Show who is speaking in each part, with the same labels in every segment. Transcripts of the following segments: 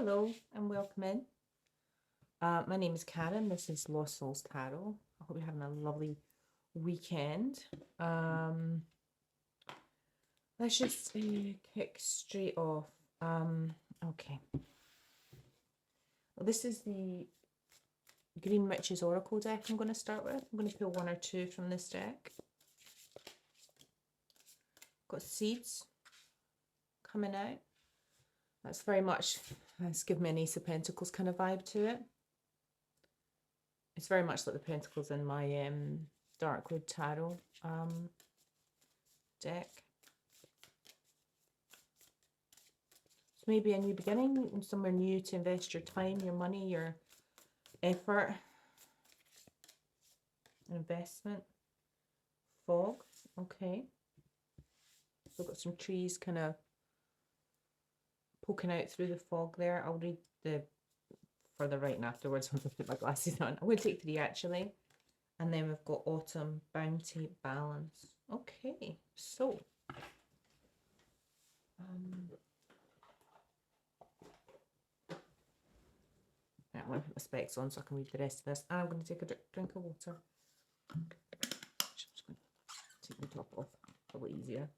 Speaker 1: Hello and welcome in. My name is Karen. This is Lost Souls Tarot. I hope you're having a lovely weekend. Let's just kick straight off. Okay. Well, this is the Green Witches Oracle deck I'm going to start with. I'm going to pull one or two from this deck. Got seeds coming out. That's very much, let's give me an Ace of Pentacles kind of vibe to it. It's very much like the Pentacles in my Darkwood Tarot deck. So maybe a new beginning, somewhere new to invest your time, your money, your effort. An investment. Fog, okay. So I've got some trees kind of poking out through the fog there. I'll read the further writing afterwards once I put my glasses on. I'm going to take 3 actually. And then we've got autumn, bounty, balance. Okay, so I'm going to put my specs on so I can read the rest of this. And I'm going to take a drink of water. I'm just going to take the top off, a little easier.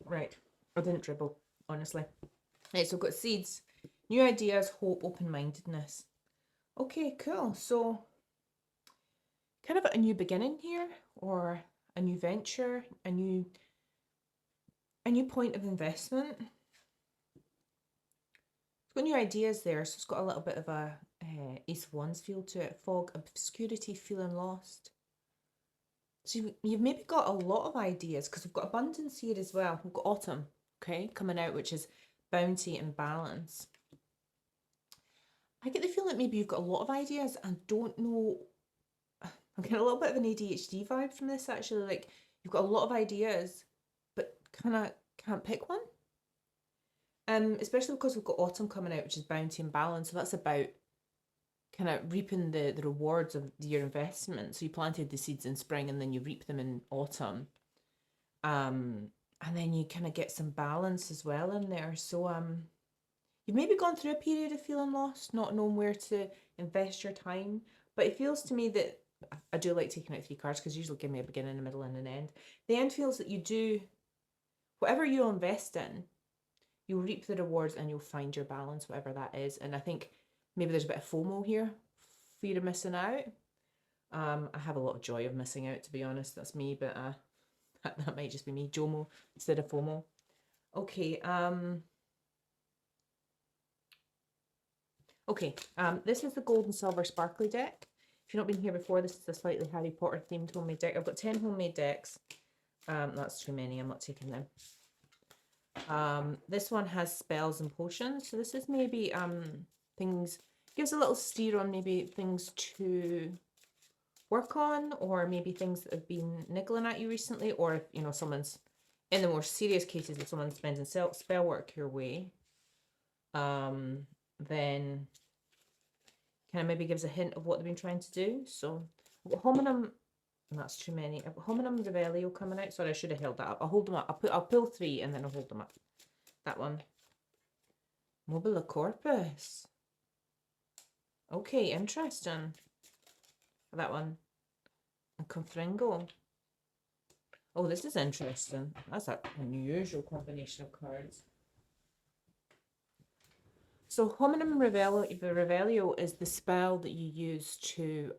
Speaker 1: Right, I didn't dribble, honestly. Right, so I've got seeds, new ideas, hope, open-mindedness. Okay, cool. So kind of a new beginning here, or a new venture, a new point of investment. It's got new ideas there, so it's got a little bit of a Ace of Wands feel to it. Fog, obscurity, feeling lost. So you've maybe got a lot of ideas, because we've got abundance here as well. We've got autumn, okay, coming out, which is bounty and balance. I get the feeling that maybe you've got a lot of ideas and don't know. I'm getting a little bit of an ADHD vibe from this, actually. Like, you've got a lot of ideas, but kind of can't pick one. Especially because we've got autumn coming out, which is bounty and balance. So that's about kind of reaping the rewards of your investment. So you planted the seeds in spring and then you reap them in autumn. And then you kind of get some balance as well in there. So you've maybe gone through a period of feeling lost, not knowing where to invest your time. But it feels to me that I do like taking out 3 cards, because usually give me a beginning, a middle, and an end. The end feels that you do, whatever you'll invest in, you'll reap the rewards and you'll find your balance, whatever that is. And I think maybe there's a bit of FOMO here, fear of missing out. I have a lot of joy of missing out, to be honest. That's me, but that might just be me, JOMO instead of FOMO. Okay, this is the gold and silver sparkly deck. If you've not been here before, this is a slightly Harry Potter themed homemade deck. I've got 10 homemade decks. That's too many, I'm not taking them. This one has spells and potions. So this is maybe things, gives a little steer on maybe things to work on, or maybe things that have been niggling at you recently, or if, you know, someone's, in the more serious cases, if someone's spending spell work your way, then kind of maybe gives a hint of what they've been trying to do. So I've got hominum, and that's too many. I've got hominum revelio coming out. Sorry, I should have held that up. I'll hold them up. I'll pull 3 and then I'll hold them up. That one. Mobile corpus. Okay, interesting. That one. And Confringo. Oh, this is interesting. That's an unusual combination of cards. So hominum revelio is the spell that you use to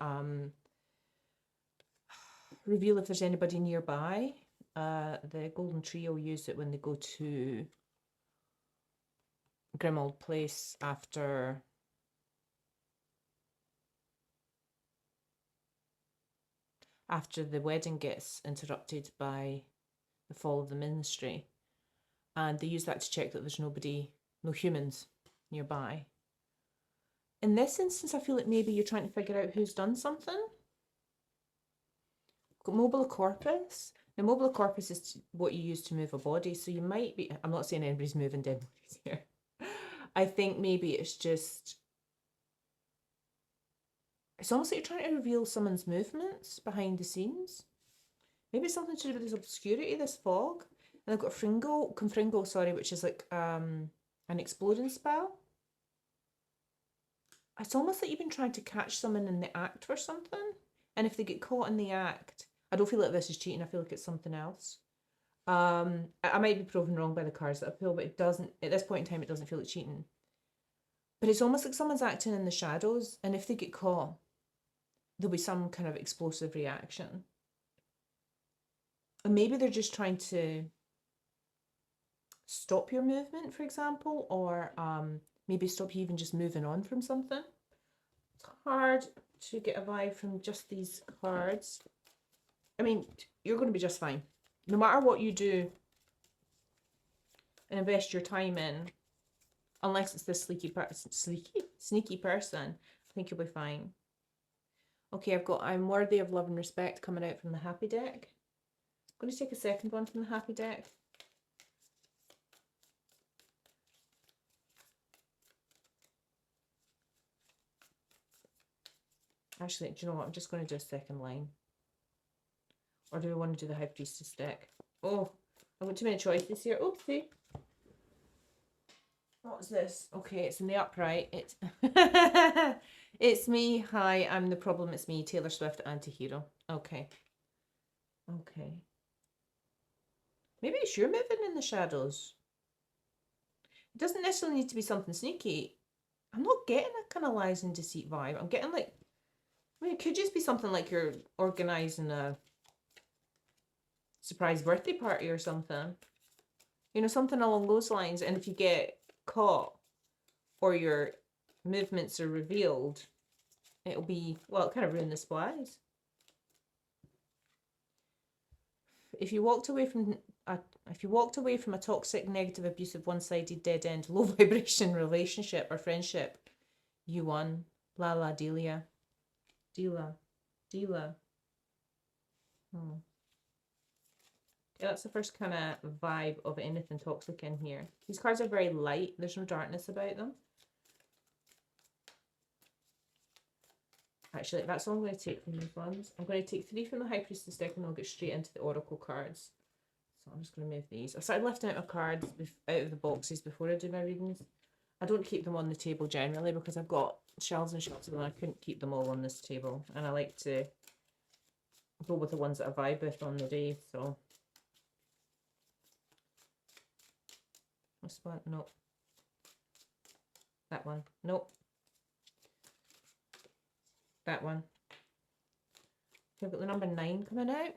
Speaker 1: reveal if there's anybody nearby. The Golden Trio use it when they go to Grimold Place after the wedding gets interrupted by the fall of the ministry. And they use that to check that there's no humans nearby. In this instance, I feel like maybe you're trying to figure out who's done something. Got mobile corpus. Now, mobile corpus is what you use to move a body. So you might be, I'm not saying anybody's moving dead bodies here. I think maybe it's just It's almost like you're trying to reveal someone's movements behind the scenes. Maybe it's something to do with this obscurity, this fog. And I've got Confringo, sorry, which is like an exploding spell. It's almost like you've been trying to catch someone in the act for something. And if they get caught in the act, I don't feel like this is cheating, I feel like it's something else. I might be proven wrong by the cards that I pull, but it doesn't, at this point in time, it doesn't feel like cheating. But it's almost like someone's acting in the shadows, and if they get caught, there'll be some kind of explosive reaction. And maybe they're just trying to stop your movement, for example, or maybe stop you even just moving on from something. It's hard to get a vibe from just these cards. I mean, you're going to be just fine. No matter what you do and invest your time in, unless it's this sneaky person, I think you'll be fine. Okay, I've got I'm worthy of love and respect coming out from the happy deck. I'm going to take a second one from the happy deck. Actually, do you know what? I'm just going to do a second line. Or do we want to do the High Priestess deck? Oh, I've got too many choices here. Oopsie. What's this? Okay, it's in the upright. It's it's me. Hi, I'm the problem. It's me, Taylor Swift, anti-hero. Okay. Okay. Maybe it's you're moving in the shadows. It doesn't necessarily need to be something sneaky. I'm not getting a kind of lies and deceit vibe. I'm getting like, I mean, it could just be something like you're organising a surprise birthday party or something. You know, something along those lines. And if you get caught or your movements are revealed, it'll be, well, it kind of ruin the supplies. If you walked away from a toxic, negative, abusive, one-sided, dead-end, low vibration relationship or friendship, you won. La la Delia. Delia. Yeah, that's the first kind of vibe of anything toxic in here. These cards are very light. There's no darkness about them. Actually, that's all I'm going to take from these ones. I'm going to take 3 from the High Priestess deck and I'll get straight into the Oracle cards. So I'm just going to move these. I started lifting out my cards out of the boxes before I do my readings. I don't keep them on the table generally because I've got shelves and shelves of them. I couldn't keep them all on this table. And I like to go with the ones that I vibe with on the day. So this one, nope. That one, nope. That one. We've got the number 9 coming out.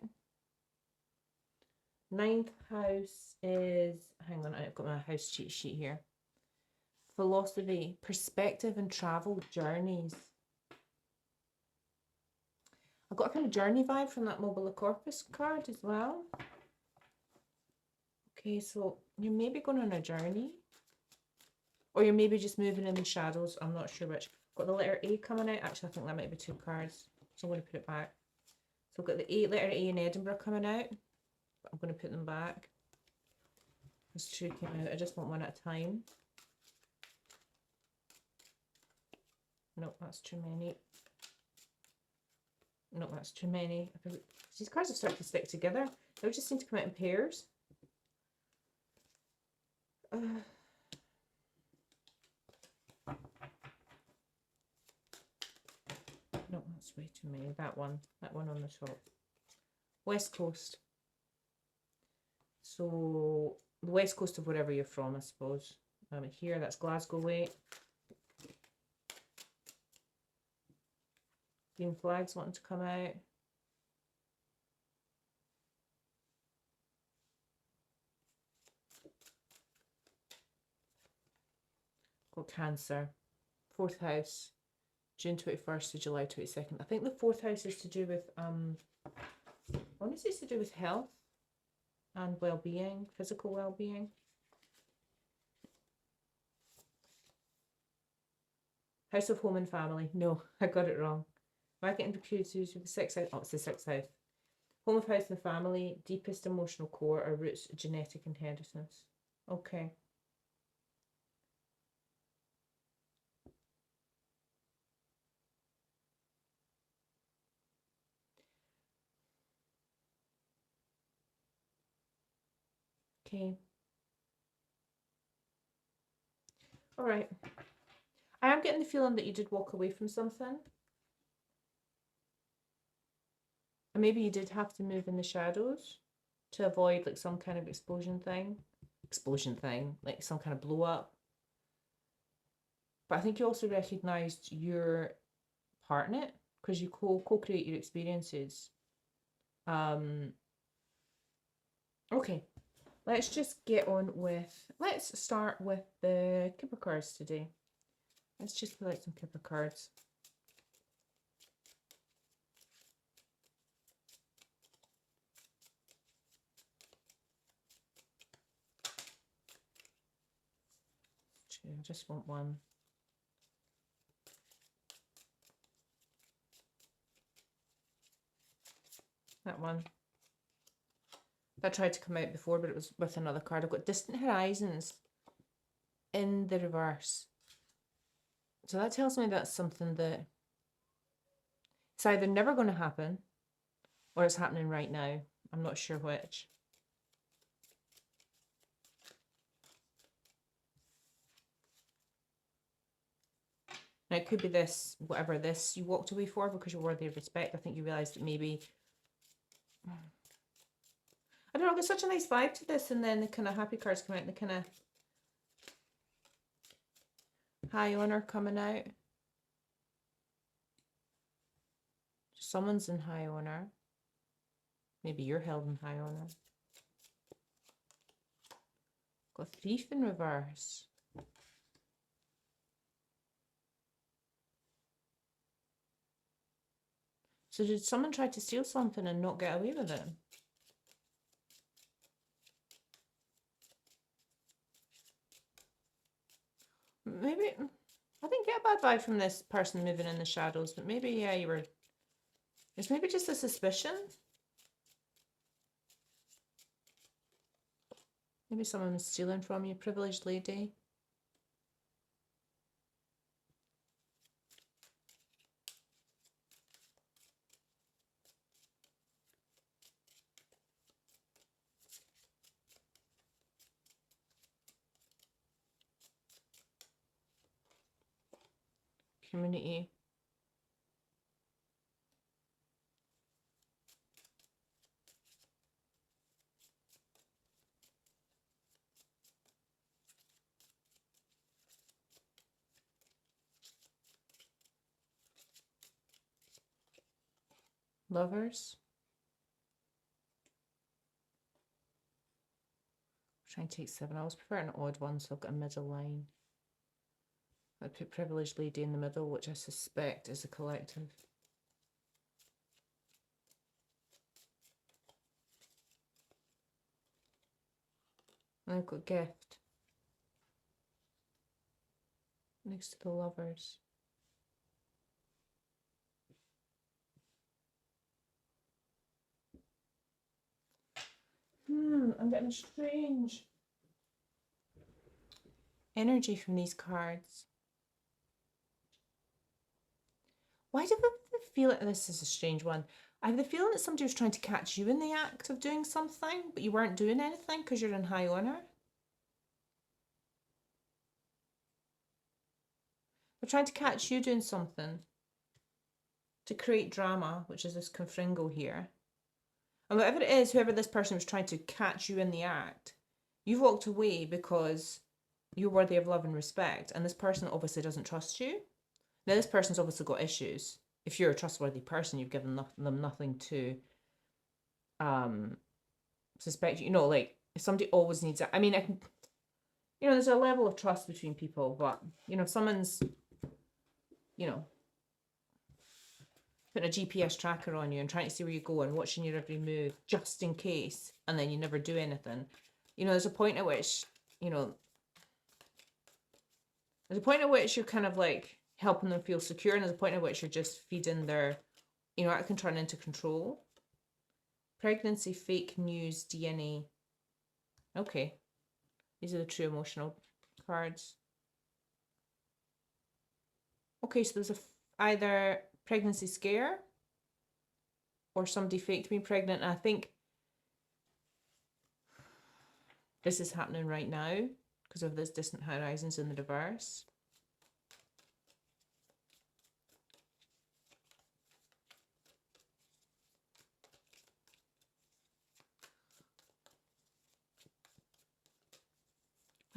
Speaker 1: 9th house is, hang on, I've got my house cheat sheet here. Philosophy, perspective and travel journeys. I've got a kind of journey vibe from that Mobile Corpus card as well. Okay, so you're maybe going on a journey. Or you're maybe just moving in the shadows. I'm not sure which. Got the letter A coming out. Actually, I think that might be 2 cards. So I'm going to put it back. So I've got the letter A in Edinburgh coming out. But I'm going to put them back. There's 2 came out. I just want one at a time. Nope, that's too many. Nope, that's too many. These cards have started to stick together. They just seem to come out in pairs. No, that's way too many. That one on the top. West Coast. So the west coast of wherever you're from, I suppose. Here, that's Glasgow way. Green flags wanting to come out. Got Cancer. 4th house. June 21st to July 22nd. I think the 4th house is to do with, I want to say it's to do with health and well-being, physical well-being. House of Home and Family. No, I got it wrong. Am I getting confused with the 6th house? Oh, it's the 6th house. Home of House and Family, deepest emotional core, or roots, genetic inheritance. Okay. Okay. All right. I am getting the feeling that you did walk away from something. And maybe you did have to move in the shadows to avoid like some kind of explosion thing. Like some kind of blow up. But I think you also recognized your part in it because you co-create your experiences. Um, okay, let's just get on with. Let's start with the Kipper cards today. Let's just pull out some Kipper cards. I just want one. That one. That tried to come out before, but it was with another card. I've got Distant Horizons in the reverse. So that tells me that's something that it's either never going to happen or it's happening right now. I'm not sure which. Now it could be this, whatever this you walked away for because you're worthy of respect. I think you realised that maybe, I don't know, there's such a nice vibe to this, and then the kind of happy cards come out and the kind of high honour coming out. Someone's in high honour. Maybe you're held in high honour. Got Thief in reverse. So did someone try to steal something and not get away with it? Maybe, I didn't get a bad vibe from this person moving in the shadows, but maybe, yeah, you were, it's maybe just a suspicion. Maybe someone was stealing from you, privileged lady. Community. Lovers. Try and take 7. I always prefer an odd one, so I've got a middle line. I put privileged lady in the middle, which I suspect is a collective. And I've got gift next to the lovers. I'm getting a strange energy from these cards. Why do I have the feeling, this is a strange one, I have the feeling that somebody was trying to catch you in the act of doing something, but you weren't doing anything because you're in high honour. They're trying to catch you doing something to create drama, which is this confringo here. And whatever it is, whoever this person was trying to catch you in the act, you've walked away because you're worthy of love and respect, and this person obviously doesn't trust you. Now, this person's obviously got issues. If you're a trustworthy person, you've given them nothing to suspect you. You know, like, if somebody always needs it. I mean, I can, you know, there's a level of trust between people, but, you know, if someone's, you know, putting a GPS tracker on you and trying to see where you go and watching your every move just in case, and then you never do anything, you know, there's a point at which, you know, there's a point at which you're kind of like helping them feel secure, and there's a point at which you're just feeding their, you know, that can turn into control. Pregnancy, fake news, DNA. Okay. These are the true emotional cards. Okay, so there's either pregnancy scare or somebody faked me pregnant. And I think This is happening right now because of this distant horizons in the reverse.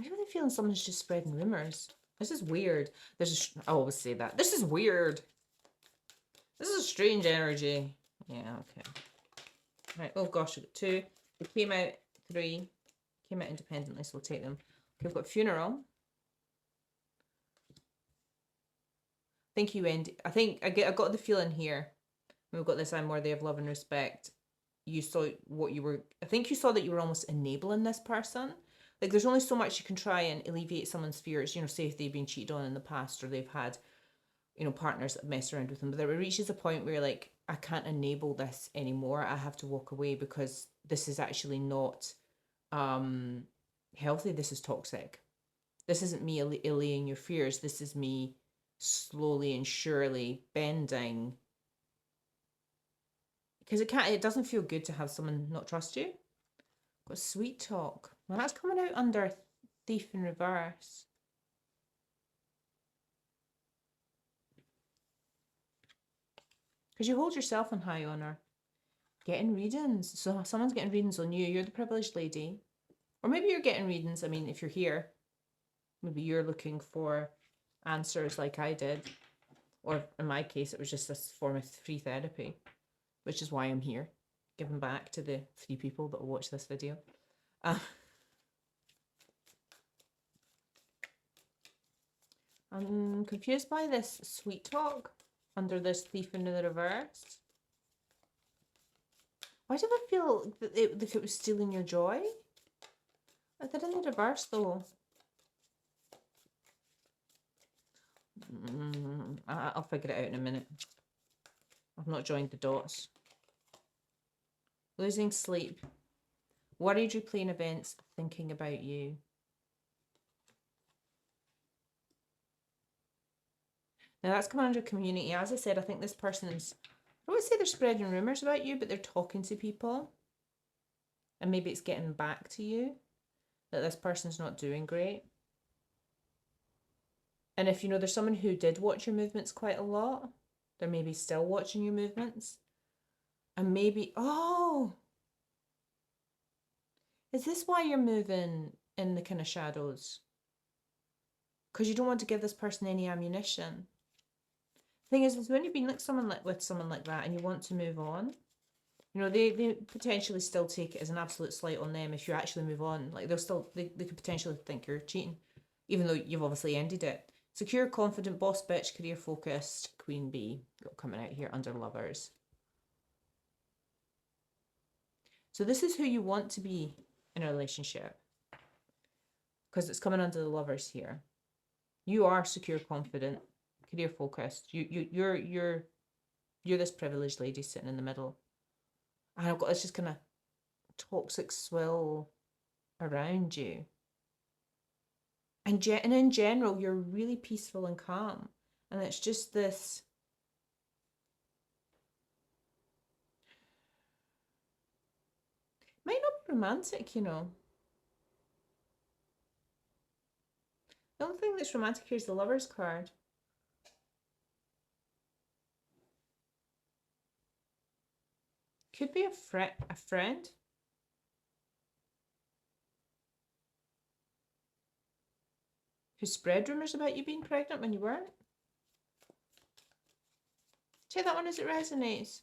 Speaker 1: I have the feeling someone's just spreading rumors. This is weird. I always say that. This is weird. This is a strange energy. Yeah, okay. Right. Oh gosh, we've got two. They came out three. Came out independently, so we'll take them. Okay, we've got funeral. Thank you, Wendy. I got the feeling here. We've got this I'm worthy of love and respect. You saw what you were. I think you saw that you were almost enabling this person. Like, there's only so much you can try and alleviate someone's fears. You know, say if they've been cheated on in the past or they've had, you know, partners that mess around with them. But there reaches a point where you're like, I can't enable this anymore. I have to walk away because this is actually not healthy. This is toxic. This isn't me allaying your fears. This is me slowly and surely bending, because it doesn't feel good to have someone not trust you. Got sweet talk. Well, that's coming out under thief in reverse. Because you hold yourself in high honor. Getting readings. So someone's getting readings on you. You're the privileged lady. Or maybe you're getting readings. I mean, if you're here, maybe you're looking for answers like I did. Or in my case, it was just this form of free therapy, which is why I'm here, giving back to the 3 people that will watch this video. I'm confused by this sweet talk under this thief in the reverse. Why do I feel that it was stealing your joy? I did in the reverse though. I'll figure it out in a minute. I've not joined the dots. Losing sleep. Worried replaying events, thinking about you. Now that's coming under community. As I said, I think this person is, I would say they're spreading rumours about you, but they're talking to people. And maybe it's getting back to you that this person's not doing great. And if you know there's someone who did watch your movements quite a lot, they're maybe still watching your movements. And maybe, oh, is this why you're moving in the kind of shadows? Because you don't want to give this person any ammunition. Thing is when you've been with someone like that and you want to move on, you know, they potentially still take it as an absolute slight on them if you actually move on. Like they could potentially think you're cheating, even though you've obviously ended it. Secure, confident, boss bitch, career focused, queen bee, got coming out here under lovers. So this is who you want to be in a relationship, because it's coming under the lovers here. You are secure, confident, career focused. You're this privileged lady sitting in the middle. And I've got this just kind of toxic swill around you. And in general, you're really peaceful and calm. And it's just this. Might not be romantic, you know. The only thing that's romantic here is the Lover's card. Could be a friend. Who spread rumours about you being pregnant when you weren't. Check that one as it resonates.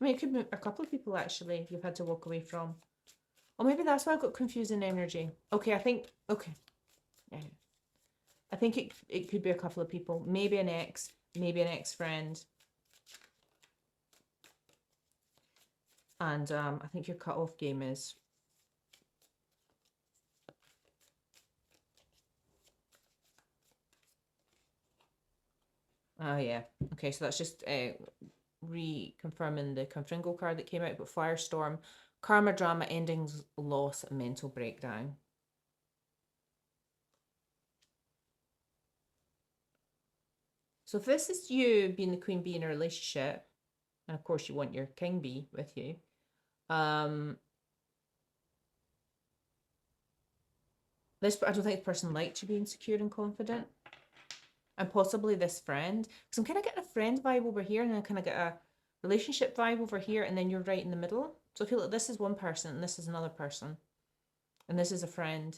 Speaker 1: I mean, it could be a couple of people actually you've had to walk away from. Or maybe that's why I've got confusing energy. Okay, okay. Yeah. I think it could be a couple of people. Maybe an ex, maybe an ex-friend. And I think your cut-off game is... Oh, yeah. Okay, so that's just reconfirming the Confringo card that came out, but Firestorm, karma, drama, endings, loss, mental breakdown. So if this is you being the queen bee in a relationship, and of course you want your king bee with you, I don't think the person liked you being secure and confident. And possibly this friend. Because I'm kind of getting a friend vibe over here, and then I kind of get a relationship vibe over here, and then you're right in the middle. So I feel like this is one person, and this is another person. And this is a friend.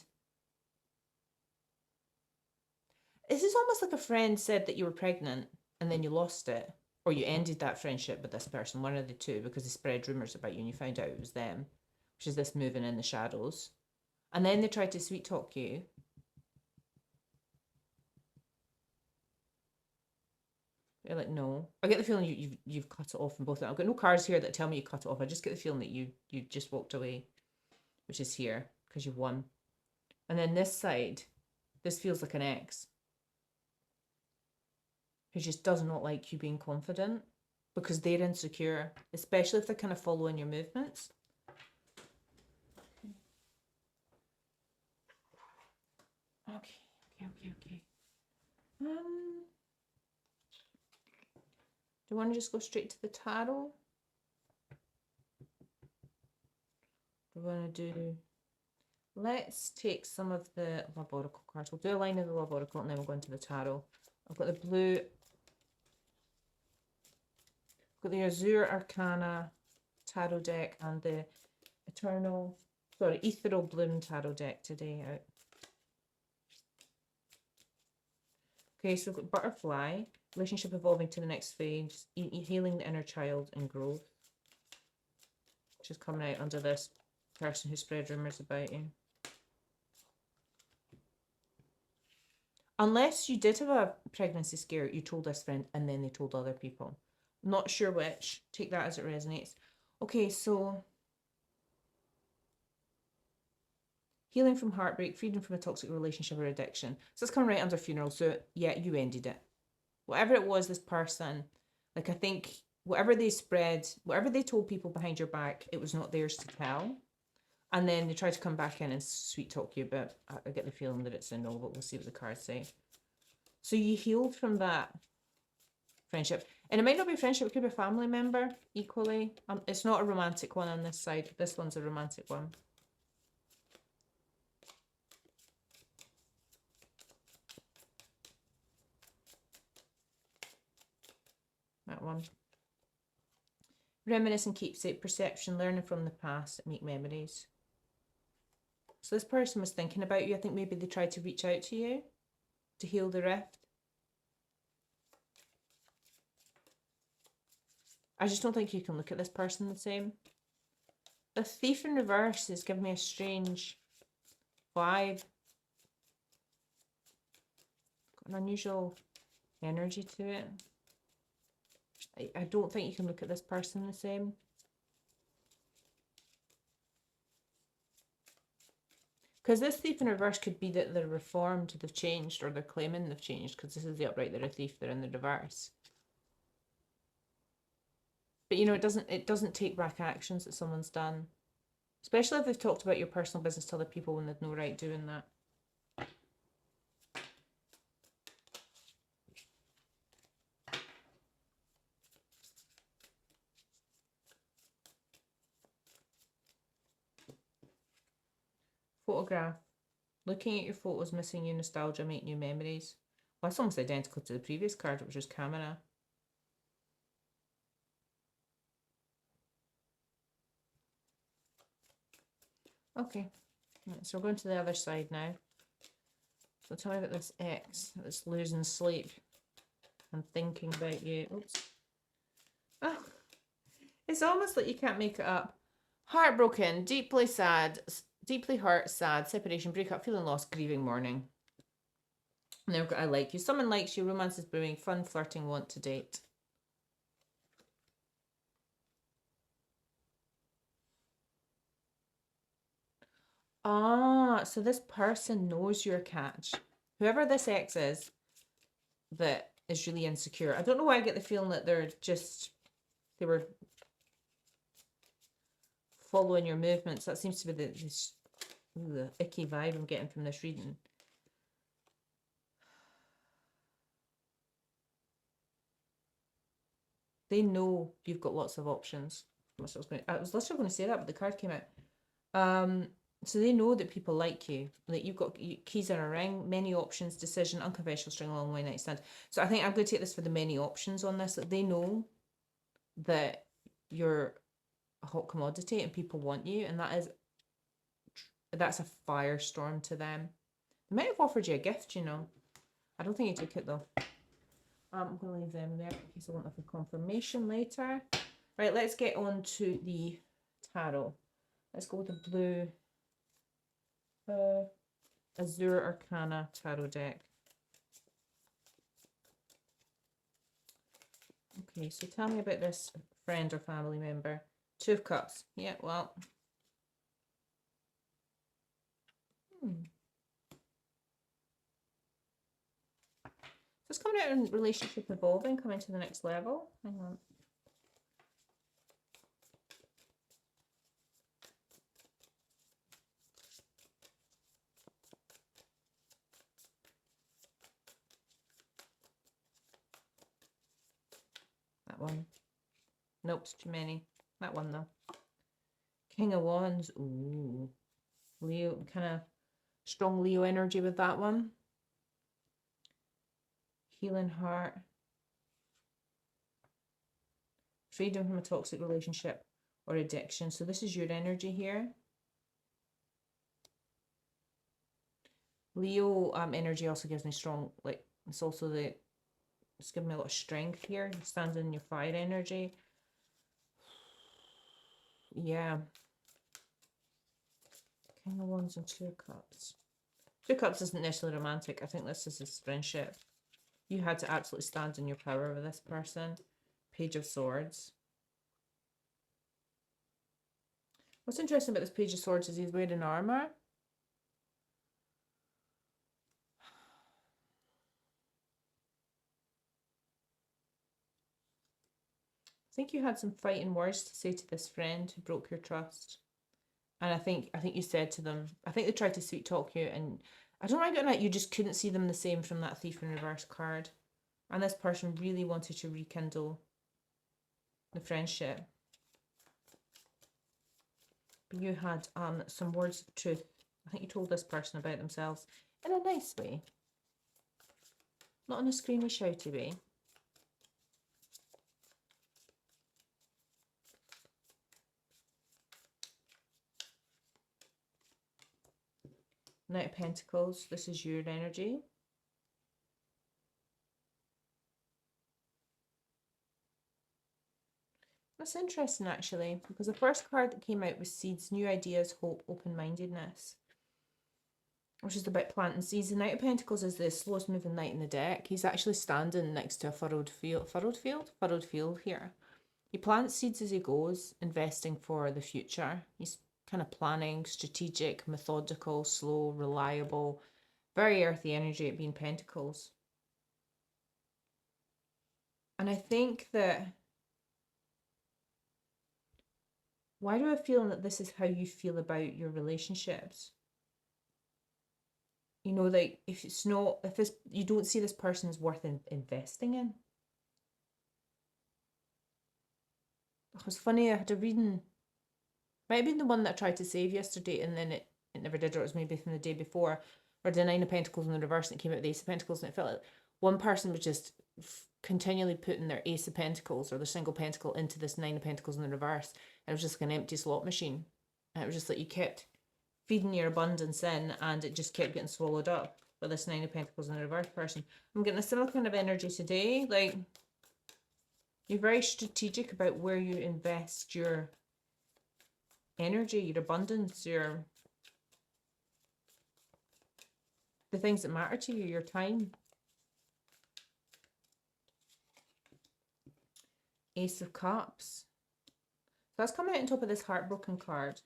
Speaker 1: This is almost like a friend said that you were pregnant, and then you lost it. Or you ended that friendship with this person, one of the two, because they spread rumours about you and you found out it was them, which is this moving in the shadows. And then they tried to sweet talk you. You're like, no. I get the feeling you've cut it off from both. I've got no cards here that tell me you cut it off. I just get the feeling that you just walked away, which is here because you've won. And then this side, this feels like an ex who just does not like you being confident because they're insecure, especially if they're kind of following your movements. Okay. Do you want to just go straight to the tarot? Do you want to do... Let's take some of the Love Oracle cards. We'll do a line of the Love Oracle and then we'll go into the tarot. I've got the blue... I've got the Azure Arcana tarot deck and the Ethereal Bloom tarot deck today out. Okay, so we've got Butterfly, relationship evolving to the next phase, healing the inner child and growth. Which is coming out under this person who spread rumours about you. Unless you did have a pregnancy scare, you told this friend and then they told other people. Not sure which. Take that as it resonates. Okay, so... Healing from heartbreak, freedom from a toxic relationship or addiction. So it's coming right under funeral. So yeah, you ended it. Whatever it was, this person, like I think whatever they spread, whatever they told people behind your back, it was not theirs to tell. And then they try to come back in and sweet talk you, but I get the feeling that it's a no, but we'll see what the cards say. So you healed from that friendship. And it might not be a friendship, it could be a family member equally. It's not a romantic one on this side. This one's a romantic one. That one. Reminisce and keepsake, perception, learning from the past, make memories. So this person was thinking about you. I think maybe they tried to reach out to you to heal the rift. I just don't think you can look at this person the same. The Thief in reverse is giving me a strange vibe. Got an unusual energy to it. I don't think you can look at this person the same. Because this Thief in reverse could be that they're reformed, they've changed, or they're claiming they've changed, because this is the upright, they're a thief, they're in the reverse. But you know, it doesn't take back actions that someone's done. Especially if they've talked about your personal business to other people when they've no right doing that. Photograph. Looking at your photos, missing you, nostalgia, make new memories. Well, that's almost identical to the previous card, which was camera. Okay, right, so we're going to the other side now. So tell me about this ex that's losing sleep and thinking about you. Oops. Oh, it's almost like you can't make it up. Heartbroken, deeply sad, deeply hurt, sad, separation, breakup, feeling lost, grieving, mourning. And then we've got I like you. Someone likes you, romance is brewing, fun, flirting, want to date. Ah, so this person knows your catch. Whoever this ex is that is really insecure. I don't know why I get the feeling that they were following your movements. That seems to be the icky vibe I'm getting from this reading. They know you've got lots of options. I was literally going to say that, but the card came out. So they know that people like you, that you've got keys in a ring, many options, decision, unconventional string along one night stand. So I think I'm going to take this for the many options on this. That they know that you're a hot commodity and people want you, and that's a firestorm to them. They might have offered you a gift, you know. I don't think you took it though. I'm going to leave them there in case I want a confirmation later. Right, let's get on to the tarot. Let's go with the blue Azure Arcana tarot deck. Okay, so tell me about this friend or family member. Two of Cups. Yeah, well. So it's coming out in relationship evolving, coming to the next level. Hang on. That one. Nope, it's too many. That one though. King of Wands. Ooh. Leo, kind of strong Leo energy with that one. Healing heart. Freedom from a toxic relationship or addiction. So this is your energy here. Leo energy also gives me strong, like, it's also it's giving me a lot of strength here. It stands in your fire energy. Yeah. King of Wands and Two of Cups. Two of Cups isn't necessarily romantic. I think this is his friendship. You had to absolutely stand in your power with this person. Page of Swords. What's interesting about this Page of Swords is he's wearing armor. I think you had some fighting words to say to this friend who broke your trust. And I think you said to them, I think they tried to sweet talk you, and I don't know getting that you just couldn't see them the same from that Thief in Reverse card. And this person really wanted to rekindle the friendship. But you had some words of truth. I think you told this person about themselves in a nice way. Not in a screamy, shouty way. Knight of Pentacles, this is your energy. That's interesting actually, because the first card that came out was Seeds, New Ideas, Hope, Open-Mindedness, which is about planting seeds. The Knight of Pentacles is the slowest moving knight in the deck. He's actually standing next to a furrowed field here. He plants seeds as he goes, investing for the future. He's kind of planning, strategic, methodical, slow, reliable, very earthy energy at being Pentacles. And I think that, why do I feel that this is how you feel about your relationships? You know, like, if it's not, if this, you don't see this person as worth investing in. It was funny, I had a reading, might have been the one that I tried to save yesterday and then it never did, or it was maybe from the day before, or the Nine of Pentacles in the reverse and it came out the Ace of Pentacles, and it felt like one person was just continually putting their Ace of Pentacles or their single pentacle into this Nine of Pentacles in the reverse, and it was just like an empty slot machine. And it was just like you kept feeding your abundance in and it just kept getting swallowed up by this Nine of Pentacles in the reverse person. I'm getting a similar kind of energy today. Like, you're very strategic about where you invest your energy, your abundance, the things that matter to you, your time. Ace of Cups. So that's coming out on top of this heartbroken card.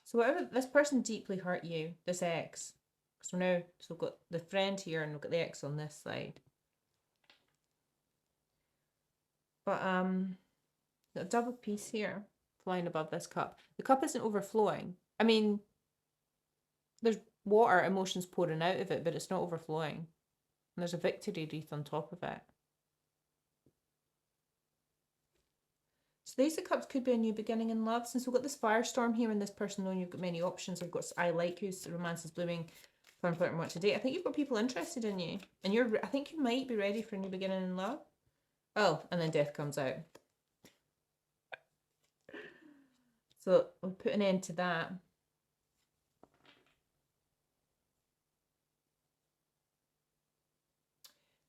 Speaker 1: So whatever, this person deeply hurt you, this ex. So now, so we've got the friend here and we've got the ex on this side. But a double piece here, flying above this cup. The cup isn't overflowing. I mean, there's water, emotions pouring out of it, but it's not overflowing. And there's a victory wreath on top of it. So So the Ace of Cups could be a new beginning in love. Since we've got this firestorm here and this person knowing you've got many options, I've got I like you, so romance is blooming, fun, flirt, and want to date. I think you've got people interested in you, and I think you might be ready for a new beginning in love. Oh, and then death comes out. So we'll put an end to that.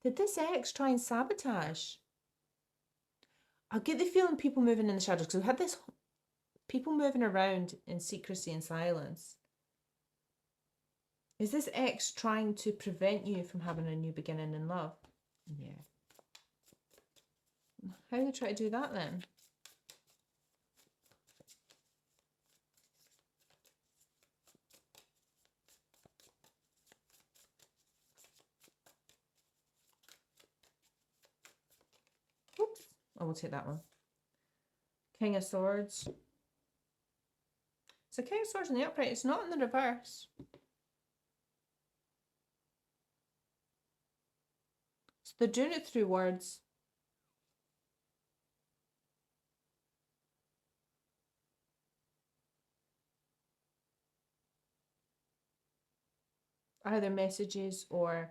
Speaker 1: Did this ex try and sabotage? I get the feeling people moving in the shadows because we had this people moving around in secrecy and silence. Is this ex trying to prevent you from having a new beginning in love? Yeah. How do they try to do that then? Oops. I will take that one. King of Swords. So King of Swords in the upright. It's not in the reverse. So they're doing it through words. Either messages or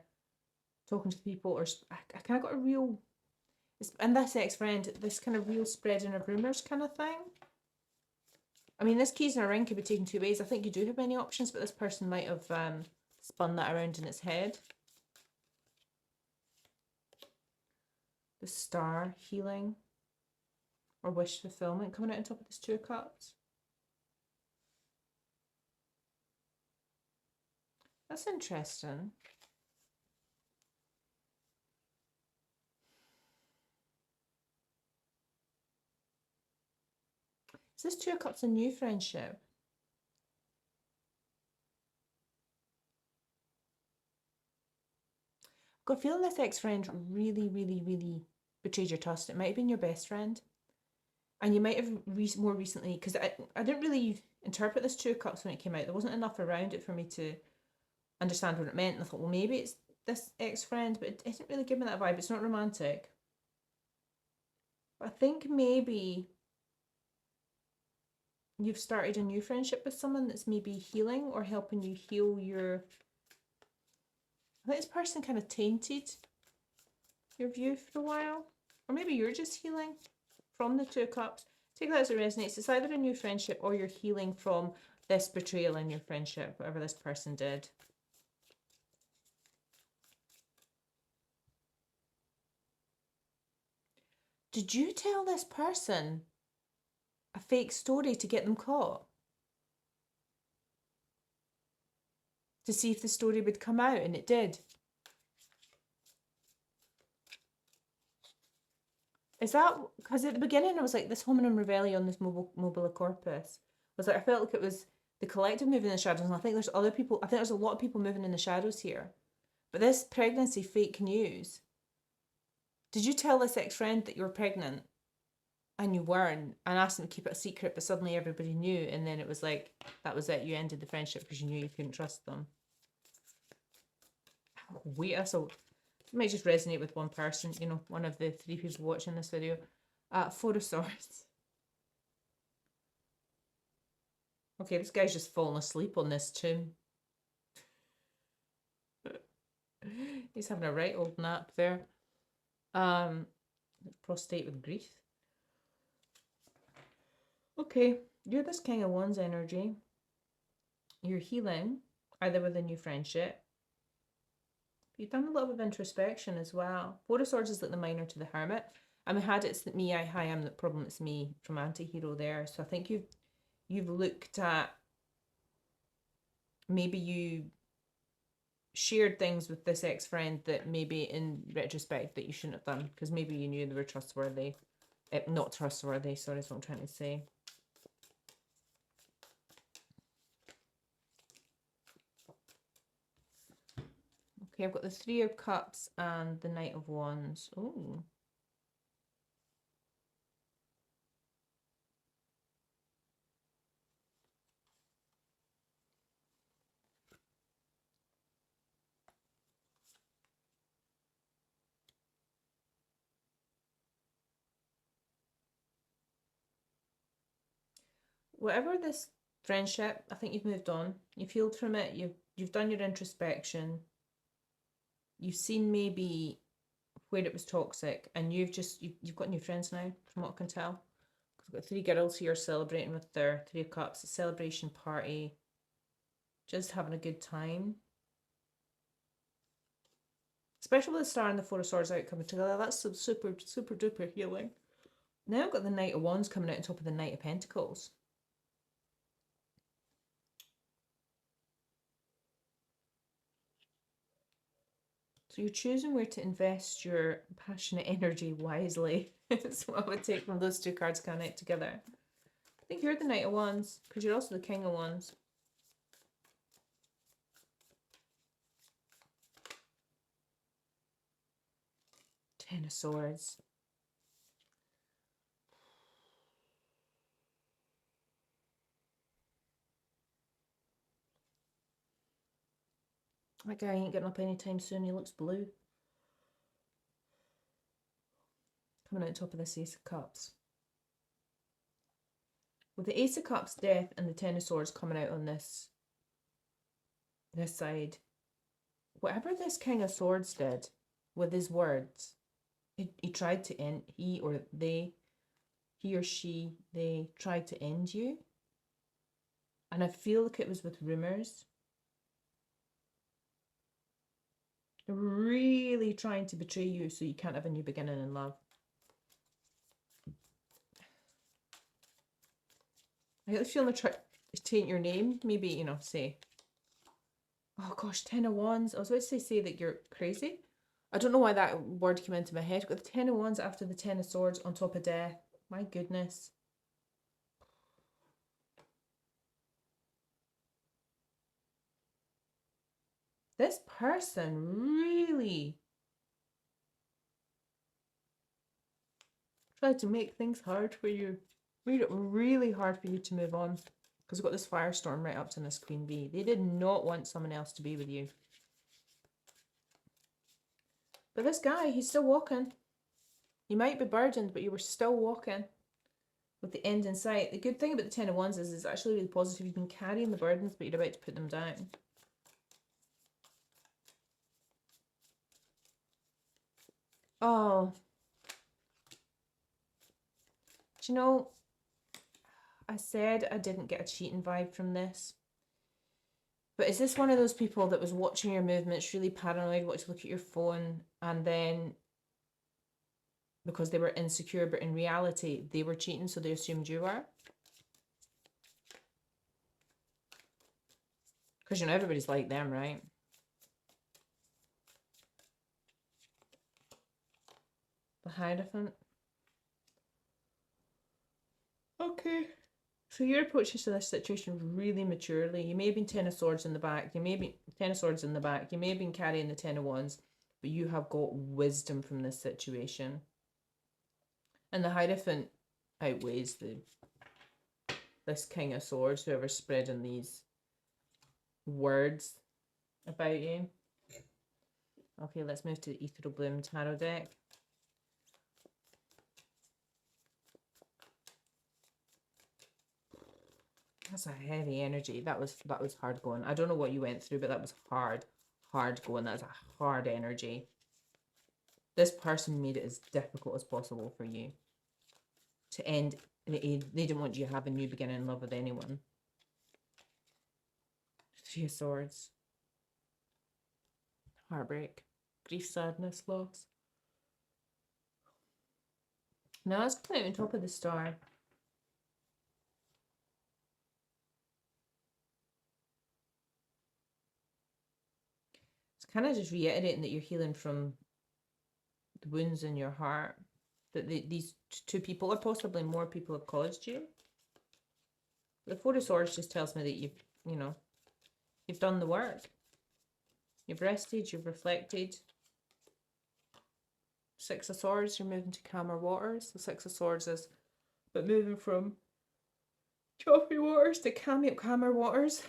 Speaker 1: talking to people, or I kind of got a real, and this ex-friend, this kind of real spreading of rumours kind of thing. I mean, this keys in a ring could be taken two ways. I think you do have many options, but this person might have spun that around in its head. The Star, healing, or wish fulfillment coming out on top of this Two of Cups. That's interesting. Is this Two of Cups a new friendship? I've got a feeling this ex-friend really, really, really betrayed your trust. It might have been your best friend. And you might have more recently, because I didn't really interpret this Two of Cups when it came out. There wasn't enough around it for me to understand what it meant. And I thought, well, maybe it's this ex-friend, but it didn't really give me that vibe. It's not romantic. But I think maybe you've started a new friendship with someone that's maybe healing or helping you heal your... I think this person kind of tainted your view for a while. Or maybe you're just healing from the Two of Cups. Take that as it resonates. It's either a new friendship or you're healing from this betrayal in your friendship, whatever this person did. Did you tell this person a fake story to get them caught? To see if the story would come out, and it did. Is that because at the beginning I was like, this hominum rebellion, this mobile corpus was like, I felt like it was the collective moving in the shadows, and I think there's other people. I think there's a lot of people moving in the shadows here. But this pregnancy fake news. Did you tell this ex-friend that you were pregnant and you weren't, and asked them to keep it a secret, but suddenly everybody knew, and then it was like that was it. You ended the friendship because you knew you couldn't trust them. Wait, so it might just resonate with one person, you know, one of the three people watching this video. Four of Swords. Okay, this guy's just fallen asleep on this tomb. He's having a right old nap there. Prostate with grief. Okay, you're this King of Wands energy. You're healing, either with a new friendship. You've done a lot of introspection as well. Four of Swords is like the minor to the Hermit. And we had It's me, I am the problem, it's me from anti-hero there. So I think you've looked at, maybe you shared things with this ex-friend that maybe in retrospect that you shouldn't have done, because maybe you knew they were trustworthy. Not trustworthy, sorry, is what I'm trying to say. Okay, I've got the Three of Cups and the Knight of Wands. Oh. whatever this friendship, I think you've moved on. You've healed from it. You've done your introspection. You've seen maybe where it was toxic, and you've got new friends now, from what I can tell. We've got 3 girls here celebrating with their 3 of Cups, a celebration party, just having a good time. Especially with the Star and the 4 of Swords out coming together, that's some super, super duper healing. Now I've got the Knight of Wands coming out on top of the Knight of Pentacles. So you're choosing where to invest your passionate energy wisely. That's what I would take from those 2 cards coming out together. I think you're the Knight of Wands, because you're also the King of Wands. Ten of Swords. That guy ain't getting up anytime soon. He looks blue. Coming out on top of this Ace of Cups. With the Ace of Cups, Death, and the Ten of Swords coming out on this side, whatever this King of Swords did with his words, he tried to end, he or she, they tried to end you. And I feel like it was with rumours. They're really trying to betray you so you can't have a new beginning in love. I get the feeling they're trying to taint your name. Maybe, you know, say, oh gosh, 10 of Wands. I was about to say that you're crazy. I don't know why that word came into my head. Got the 10 of Wands after the 10 of Swords on top of Death. My goodness. This person really tried to make things hard for you. Made it really hard for you to move on. Because we've got this firestorm right up to this Queen Bee. They did not want someone else to be with you. But this guy, he's still walking. You might be burdened, but you were still walking with the end in sight. The good thing about the 10 of Wands is it's actually really positive. You've been carrying the burdens, but you're about to put them down. Oh. Do you know, I said I didn't get a cheating vibe from this. But is this one of those people that was watching your movements, really paranoid, wanted to look at your phone, and then because they were insecure, but in reality they were cheating, so they assumed you were? Because you know everybody's like them, right? The Hierophant. Okay. So you're approaching to this situation really maturely. You may have been 10 of Swords in the back. You may be 10 of Swords in the back. You may have been carrying the 10 of Wands, but you have got wisdom from this situation. And the Hierophant outweighs this King of Swords, whoever's spreading these words about you. Okay, let's move to the Ethereal Bloom Tarot deck. That's a heavy energy. That was hard going. I don't know what you went through, but that was hard going. That's a hard energy. This person made it as difficult as possible for you to end. They didn't want you to have a new beginning in love with anyone. 3 of Swords. Heartbreak. Grief, sadness, loss. Now let's put it on top of the Star. It's kind of just reiterating that you're healing from the wounds in your heart. That these 2 people, or possibly more people, have caused you. The 4 of Swords just tells me that you've done the work. You've rested, you've reflected. 6 of Swords, you're moving to calmer waters. The 6 of Swords is but moving from choppy waters to calmer waters.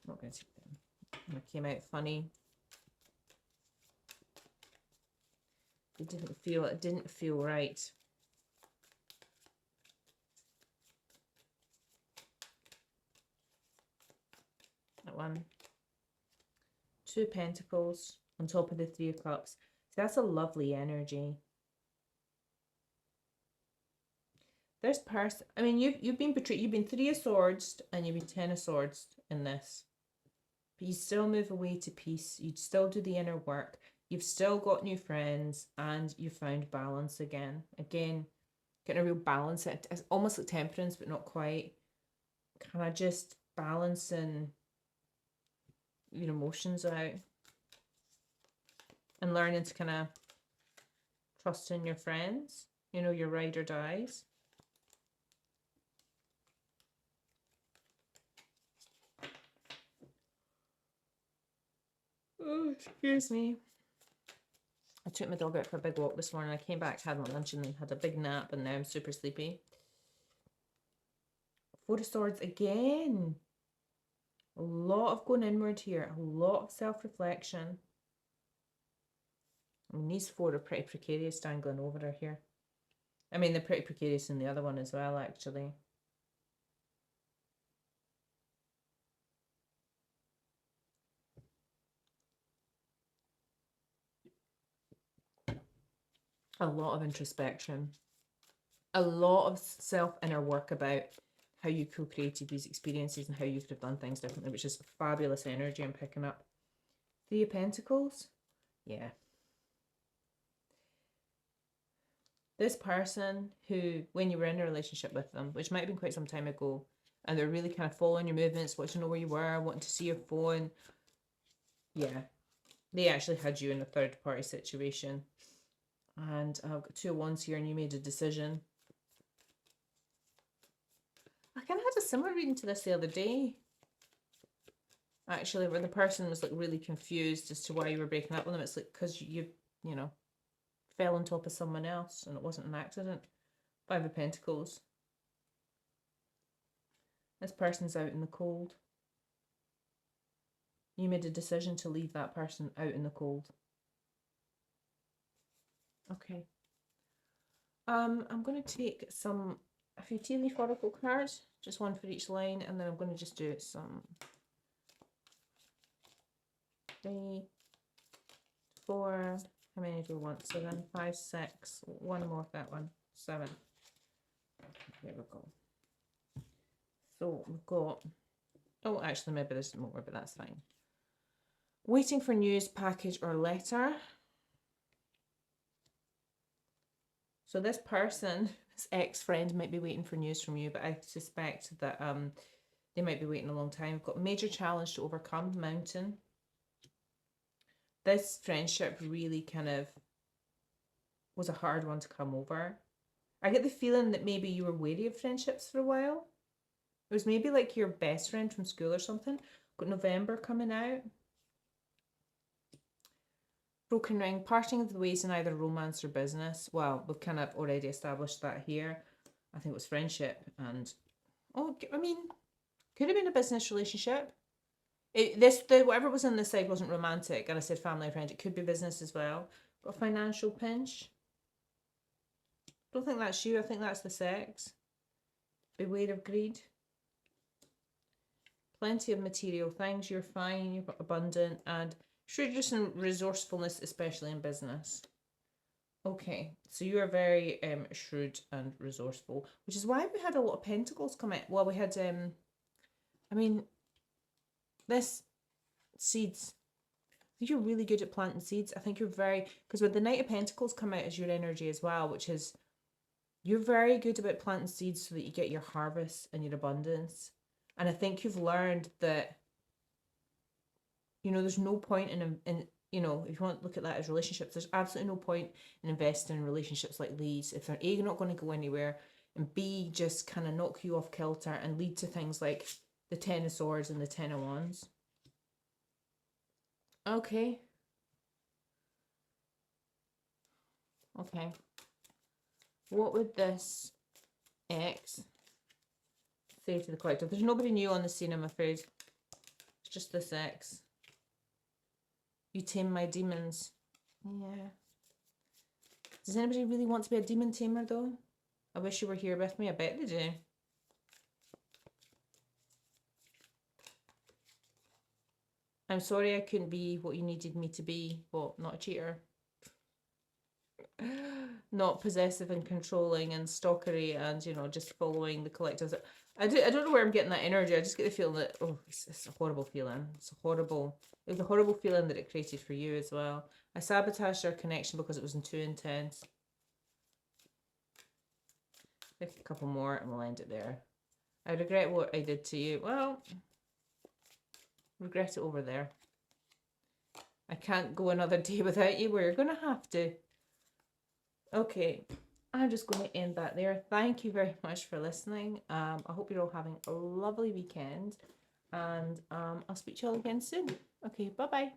Speaker 1: I'm not going to see them. It came out funny. It didn't feel right. That one. Two of Pentacles on top of the Three of Cups. So that's a lovely energy. This person, I mean, you've been betrayed. You've been Three of Swords and you've been Ten of Swords in this. But you still move away to peace. You still do the inner work. You've still got new friends and you found balance again. Again, getting a real balance. It's almost like temperance, but not quite. Kind of just balancing your emotions out and learning to kind of trust in your friends, you know, your ride or dies. Oh, excuse me. I took my dog out for a big walk this morning. I came back, had my lunch, and had a big nap, and now I'm super sleepy. Four of Swords again. A lot of going inward here. A lot of self-reflection. I mean, these four are pretty precarious dangling over her here. I mean, they're pretty precarious in the other one as well, actually. A lot of introspection. A lot of self-inner work about how you co-created these experiences and how you could have done things differently, which is fabulous energy I'm picking up. Three of Pentacles. Yeah. This person who, when you were in a relationship with them, which might have been quite some time ago, and they're really kind of following your movements, wanting to know where you were, wanting to see your phone. Yeah. They actually had you in a third party situation. And I've got two of Wands here and you made a decision. I kind of had a similar reading to this the other day. Actually, where the person was like really confused as to why you were breaking up with them. It's like because you know, fell on top of someone else and it wasn't an accident. Five of Pentacles. This person's out in the cold. You made a decision to leave that person out in the cold. Okay. I'm going to take a few tea leaf oracle cards, just one for each line, and then I'm going to just do some 3, 4, how many do we want? 7, 5, 6, one more, that one, 7. There we go. So we've got, oh, actually, maybe there's more, but that's fine. Waiting for news, package, or letter. So this person, this ex-friend, might be waiting for news from you, but I suspect that they might be waiting a long time. We've got major challenge to overcome, mountain. This friendship really kind of was a hard one to come over. I get the feeling that maybe you were wary of friendships for a while. It was maybe like your best friend from school or something. Got November coming out. Broken ring, parting of the ways in either romance or business. Well, we've kind of already established that here. I think it was friendship and, oh, I mean, could have been a business relationship. Whatever was on this side wasn't romantic, and I said family and friend. It could be business as well. Got a financial pinch. Don't think that's you. I think that's the sex. Beware of greed. Plenty of material things. You're fine. You're abundant and shrewdness and resourcefulness, especially in business. Okay, so you are very shrewd and resourceful, which is why we had a lot of pentacles come out. Well, we had I mean, this seeds. I think you're really good at planting seeds. I think you're very, because with the Knight of Pentacles come out as your energy as well, which is you're very good about planting seeds so that you get your harvest and your abundance. And I think you've learned that, you know, there's no point in you know, if you want to look at that as relationships, there's absolutely no point in investing in relationships like these if they're A, not going to go anywhere, and B, just kind of knock you off kilter and lead to things like the Ten of Swords and the Ten of Wands. Okay. Okay. What would this X say to the collective? There's nobody new on the scene, I'm afraid. It's just this X. You tame my demons. Yeah. Does anybody really want to be a demon tamer, though? I wish you were here with me. I bet they do. I'm sorry I couldn't be what you needed me to be. Well, not a cheater. Not possessive and controlling and stalkery and, you know, just following the collectives. I don't know where I'm getting that energy. I just get the feeling that, oh, it's a horrible feeling. It was a horrible feeling that it created for you as well. I sabotaged our connection because it was too intense. Pick a couple more and we'll end it there. I regret what I did to you. Well, regret it over there. I can't go another day without you. We're going to have to. Okay, I'm just going to end that there. Thank you very much for listening. I hope you're all having a lovely weekend. And I'll speak to you all again soon. Okay, bye-bye.